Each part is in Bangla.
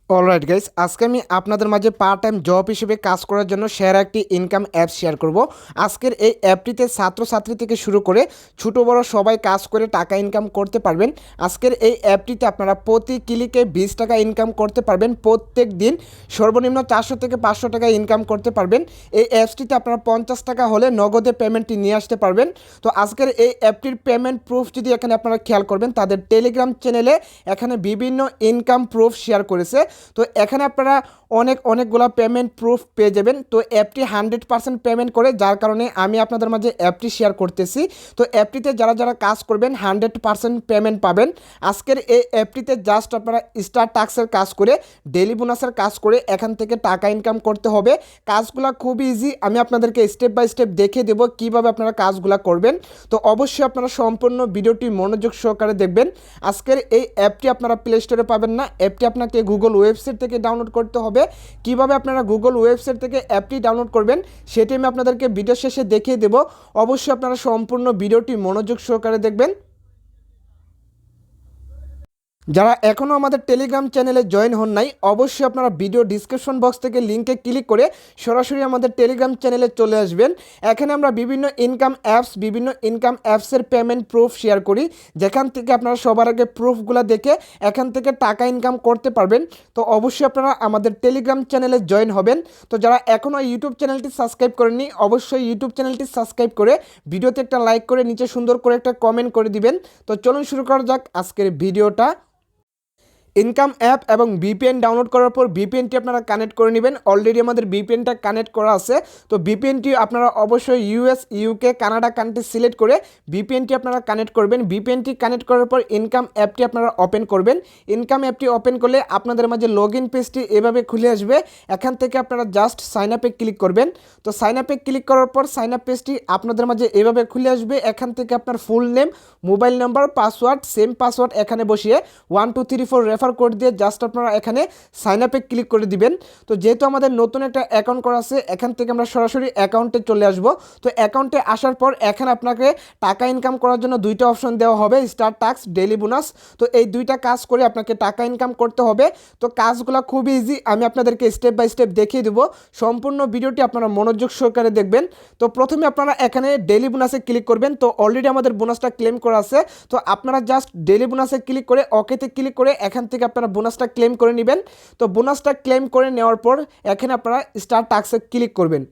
অলরাইট গাইস, আজকে আমি আপনাদের মাঝে পার্ট টাইম জব হিসেবে কাজ করার জন্য সেরা একটি ইনকাম অ্যাপ শেয়ার করব। আজকের এই অ্যাপটিতে ছাত্রছাত্রী থেকে শুরু করে ছোট বড় সবাই কাজ করে টাকা ইনকাম করতে পারবেন। আজকের এই অ্যাপটিতে আপনারা প্রতি ক্লিকে 20 টাকা ইনকাম করতে পারবেন। প্রত্যেক দিন সর্বনিম্ন 400 থেকে 500 টাকা ইনকাম করতে পারবেন। এই অ্যাপসটিতে আপনারা 50 টাকা হলে নগদে পেমেন্টটি নিয়ে আসতে পারবেন। তো আজকের এই অ্যাপটির পেমেন্ট প্রুফ যদি এখানে আপনারা খেয়াল করবেন, তাদের টেলিগ্রাম চ্যানেলে এখানে বিভিন্ন ইনকাম প্রুফ শেয়ার করেছে। তো এখানে আপনারা অনেকগুলো পেমেন্ট প্রুফ পেয়ে যাবেন। তো অ্যাপটি 100% পেমেন্ট করে, যার কারণে আমি আপনাদের মাঝে অ্যাপটি শেয়ার করতেছি। তো অ্যাপটিতে যারা কাজ করবেন 100% পেমেন্ট পাবেন। আজকের এই অ্যাপটিতে জাস্ট আপনারা স্টার টাস্কের কাজ করে, ডেলি বোনাসের কাজ করে এখান থেকে টাকা ইনকাম করতে হবে। কাজগুলো খুব ইজি, আমি আপনাদেরকে স্টেপ বাই স্টেপ দেখিয়ে দেবো কীভাবে আপনারা কাজগুলো করবেন। তো অবশ্যই আপনারা সম্পূর্ণ ভিডিওটি মনোযোগ সহকারে দেখবেন। আজকের এই অ্যাপটি আপনারা প্লে স্টোরে পাবেন না, অ্যাপটি আপনাকে গুগল ওয়েবসাইট থেকে ডাউনলোড করতে হবে। কিভাবে আপনারা গুগল ওয়েবসাইট থেকে অ্যাপটি ডাউনলোড করবেন সেটি আমি আপনাদেরকে ভিডিও শেষে দেখিয়ে দেব। অবশ্যই আপনারা সম্পূর্ণ ভিডিওটি মনোযোগ সহকারে দেখবেন। যারা এখনও আমাদের টেলিগ্রাম চ্যানেলে জয়েন হন নাই, অবশ্যই আপনারা ভিডিও ডিসক্রিপশন বক্স থেকে লিঙ্কে ক্লিক করে সরাসরি আমাদের টেলিগ্রাম চ্যানেলে চলে আসবেন। এখানে আমরা বিভিন্ন ইনকাম অ্যাপসের পেমেন্ট প্রুফ শেয়ার করি, যেখান থেকে আপনারা সবার আগে প্রুফগুলো দেখে এখান থেকে টাকা ইনকাম করতে পারবেন। তো অবশ্যই আপনারা আমাদের টেলিগ্রাম চ্যানেলে জয়েন হবেন। তো যারা এখনও ইউটিউব চ্যানেলটি সাবস্ক্রাইব করেননি, অবশ্যই ইউটিউব চ্যানেলটি সাবস্ক্রাইব করে ভিডিওতে একটা লাইক করে নিচে সুন্দর করে একটা কমেন্ট করে দিবেন। তো চলুন শুরু করা যাক আজকের ভিডিওটা। ইনকাম অ্যাপ এবং ভিপিএন ডাউনলোড করার পর ভিপিএনটি আপনারা কানেক্ট করে নেবেন। অলরেডি আমাদের ভিপিএনটা কানেক্ট করা আছে। তো ভিপিএনটি আপনারা অবশ্যই US, UK, Canada country select করে ভিপিএনটি আপনারা কানেক্ট করবেন। ভিপিএনটি কানেক্ট করার পর ইনকাম অ্যাপটি আপনারা ওপেন করবেন। ইনকাম অ্যাপটি ওপেন করলে আপনাদের মাঝে লগ ইন পেজটি এভাবে খুলে আসবে। এখান থেকে আপনারা জাস্ট সাইন আপে ক্লিক করবেন। তো সাইন আপে ক্লিক করার পর সাইন আপ পেজটি আপনাদের মাঝে এভাবে খুলে আসবে। এখান থেকে আপনার full name, mobile number, password, same password এখানে বসিয়ে 1 2 3 4 রেফার কোড দিয়ে জাস্ট আপনারা এখানে সাইন আপে ক্লিক করে দিবেন। তো যেহেতু আমাদের নতুন একটা অ্যাকাউন্ট করা আছে, এখান থেকে আমরা সরাসরি অ্যাকাউন্টে চলে আসব। তো অ্যাকাউন্টে আসার পর এখানে আপনাকে টাকা ইনকাম করার জন্য দুইটা অপশন দেওয়া হবে, স্টার টাস্ক, ডেইলি বোনাস। তো এই দুইটা কাজ করে আপনাকে টাকা ইনকাম করতে হবে। তো কাজগুলো খুব ইজি, আমি আপনাদেরকে স্টেপ বাই স্টেপ দেখিয়ে দেবো। সম্পূর্ণ ভিডিওটি আপনারা মনোযোগ সহকারে দেখবেন। তো প্রথমে আপনারা এখানে ডেইলি বোনাসে ক্লিক করবেন। তো অলরেডি আমাদের বোনাসটা ক্লেম করা আছে। তো আপনারা জাস্ট ডেইলি বোনাসে ক্লিক করে ওকেতে ক্লিক করে এখান থেকে আপনারা বোনাসটা ক্লেম করে নেবেন। তো বোনাসটা ক্লেম করে নেওয়ার পর এখানে আপনারা স্টার টাস্কে ক্লিক করবেন।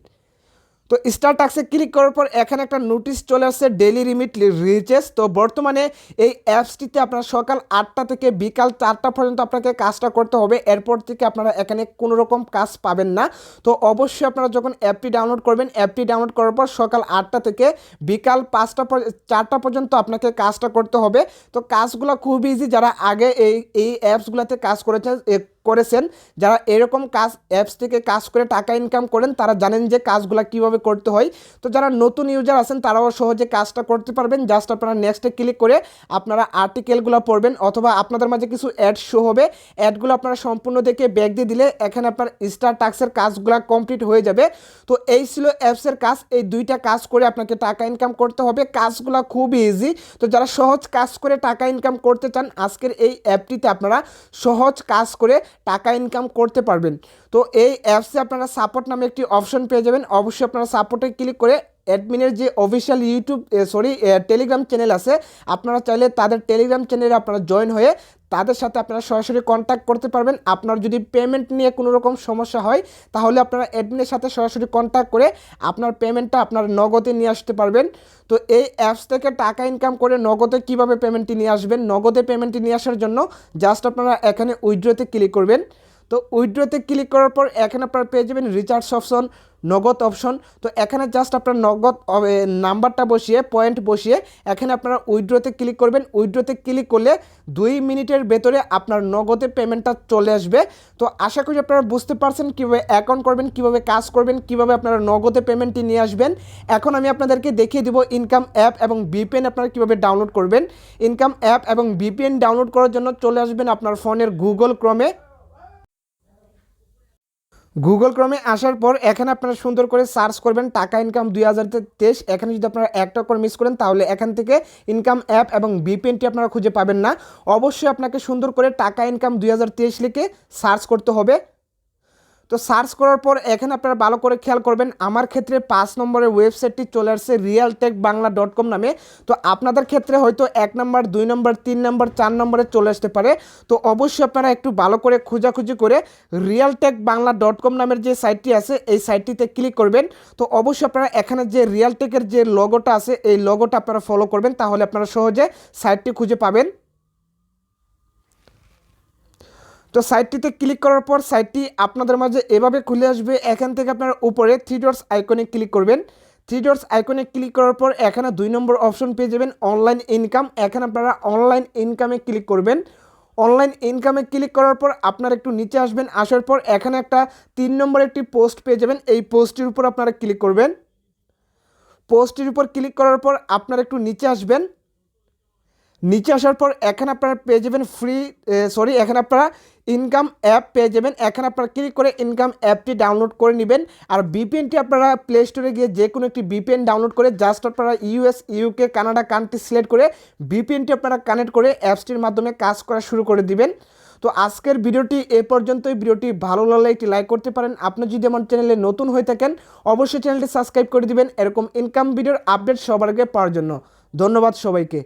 তো স্টার টাস্কে ক্লিক করার পর এখানে একটা নোটিশ চলে আসছে, ডেইলি লিমিট রিচেস। তো বর্তমানে এই অ্যাপসটিতে আপনারা সকাল 8টা থেকে বিকাল 4টা পর্যন্ত আপনাকে কাজটা করতে হবে। এরপর থেকে আপনারা এখানে কোনো রকম কাজ পাবেন না। তো অবশ্যই আপনারা যখন অ্যাপটি ডাউনলোড করবেন, অ্যাপটি ডাউনলোড করার পর সকাল 8টা থেকে বিকাল 4টা পর্যন্ত আপনাকে কাজটা করতে হবে। তো কাজগুলো খুব ইজি, যারা আগে এই অ্যাপসগুলোতে কাজ করেছেন, যারা এরকম কাজ অ্যাপস থেকে কাজ করে টাকা ইনকাম করেন, তারা জানেন যে কাজগুলো কিভাবে করতে হয়। তো যারা নতুন ইউজার আছেন তারাও সহজে কাজটা করতে পারবেন। জাস্ট আপনারা নেক্সটে ক্লিক করে আপনারা আর্টিকেলগুলো পড়বেন, অথবা আপনাদের মাঝে কিছু অ্যাড শো হবে। অ্যাডগুলো আপনারা সম্পূর্ণ দেখে ব্যাক দিয়ে দিলে এখানে আপনার স্টার টাস্কের কাজগুলো কমপ্লিট হয়ে যাবে। তো এই ছিল অ্যাপসের কাজ। এই দুইটা কাজ করে আপনাকে টাকা ইনকাম করতে হবে। কাজগুলো খুব ইজি। তো যারা সহজ কাজ করে টাকা ইনকাম করতে চান, আজকের এই অ্যাপটিতে আপনারা সহজ কাজ করে টাকা ইনকাম করতে পারবেন। তো এই অ্যাপসে আপনারা সাপোর্ট নামে একটি অপশন পেয়ে যাবেন। অবশ্যই আপনারা সাপোর্টে ক্লিক করে অ্যাডমিনের যে অফিসিয়াল টেলিগ্রাম চ্যানেল আছে, আপনারা চাইলে তাদের টেলিগ্রাম চ্যানেলে আপনারা জয়েন হয়ে তাদের সাথে আপনারা সরাসরি কন্ট্যাক্ট করতে পারবেন। আপনার যদি পেমেন্ট নিয়ে কোনো রকম সমস্যা হয়, তাহলে আপনারা অ্যাডমিনের সাথে সরাসরি কন্ট্যাক্ট করে আপনার পেমেন্টটা আপনার নগদে নিয়ে আসতে পারবেন। তো এই অ্যাপস থেকে টাকা ইনকাম করে নগদে কিভাবে পেমেন্টটি নিয়ে আসবেন, নগদে পেমেন্টটি নিয়ে আসার জন্য জাস্ট আপনারা এখানে উইথড্রতে ক্লিক করবেন। তো উইথড্রতে ক্লিক করার পর এখানে আপনারা পেয়ে যাবেন রিচার্জ অপশন, নগদ অপশন। তো এখানে জাস্ট আপনার নগদ নাম্বারটা বসিয়ে, পয়েন্ট বসিয়ে এখানে আপনারা উইথড্রতে ক্লিক করবেন। উইথড্রতে ক্লিক করলে 2 মিনিটের ভেতরে আপনার নগদে পেমেন্টটা চলে আসবে। তো আশা করি আপনারা বুঝতে পারছেন কীভাবে অ্যাকাউন্ট করবেন, কীভাবে কাজ করবেন, কীভাবে আপনারা নগদে পেমেন্টটি নিয়ে আসবেন। এখন আমি আপনাদেরকে দেখিয়ে দিব ইনকাম অ্যাপ এবং ভিপিএন আপনারা কীভাবে ডাউনলোড করবেন। ইনকাম অ্যাপ এবং ভিপিএন ডাউনলোড করার জন্য চলে আসবেন আপনার ফোনের গুগল ক্রোমে। গুগল ক্রমে আসার পর এখানে আপনারা সুন্দর করে সার্চ করবেন টাকা ইনকাম 2023। এখানে যদি আপনারা একটা করে মিস করেন তাহলে এখান থেকে ইনকাম অ্যাপ এবং বিপিএনটি আপনারা খুঁজে পাবেন না। অবশ্যই আপনাকে সুন্দর করে টাকা ইনকাম 2023 লিখে সার্চ করতে হবে। তো সার্চ করার পর এখানে আপনারা ভালো করে খেয়াল করবেন, আমার ক্ষেত্রে 5 নম্বরের ওয়েবসাইটটি চলে আসছে realtechbangla.com নামে। তো আপনাদের ক্ষেত্রে হয়তো 1 নম্বর 2 নম্বর 3 নম্বর 4 নম্বরে চলে আসতে পারে। তো অবশ্যই আপনারা একটু ভালো করে খোঁজাখুঁজি করে realtechbangla.com নামের যে সাইটটি আছে এই সাইটটিতে ক্লিক করবেন। তো অবশ্যই আপনারা এখানে যে রিয়ালটেকের যে লোগোটা আছে এই লোগোটা আপনারা ফলো করবেন, তাহলে আপনারা সহজে সাইটটি খুঁজে পাবেন। তো সাইটটিতে ক্লিক করার পর সাইটটি আপনাদের মাঝে এভাবে খুলে আসবে। এখান থেকে আপনারা উপরে 3 ডটস আইকনে ক্লিক করবেন। 3 ডটস আইকনে ক্লিক করার পর এখানে 2 নম্বর অপশন পেয়ে যাবেন অনলাইন ইনকাম। এখানে আপনারা অনলাইন ইনকামে ক্লিক করবেন। অনলাইন ইনকামে ক্লিক করার পর আপনারা একটু নিচে আসবেন। আসার পর এখানে একটা 3 নম্বর একটি পোস্ট পেয়ে যাবেন। এই পোস্টটির উপর আপনারা ক্লিক করবেন। পোস্টটির উপর ক্লিক করার পর আপনারা একটু নিচে আসবেন। নিচে আসার পর এখানে আপনারা পেয়ে যাবেন এখানে আপনারা ইনকাম অ্যাপ পেয়ে যাবেন। এখানে আপনারা ক্লিক করে ইনকাম অ্যাপটি ডাউনলোড করে নেবেন। আর বিপিএনটি আপনারা প্লে স্টোরে গিয়ে যে কোনো একটি বিপিএন ডাউনলোড করে জাস্ট আপনারা US, UK, Canada country select করে বিপিএনটি আপনারা কানেক্ট করে অ্যাপসটির মাধ্যমে কাজ করা শুরু করে দিবেন। তো আজকের ভিডিওটি এ পর্যন্তই। ভিডিওটি ভালো লাগলে একটি লাইক করতে পারেন। আপনি যদি আমার চ্যানেলে নতুন হয়ে থাকেন অবশ্যই চ্যানেলটি সাবস্ক্রাইব করে দিবেন এরকম ইনকাম ভিডিওর আপডেট সবার আগে পাওয়ার জন্য। ধন্যবাদ সবাইকে।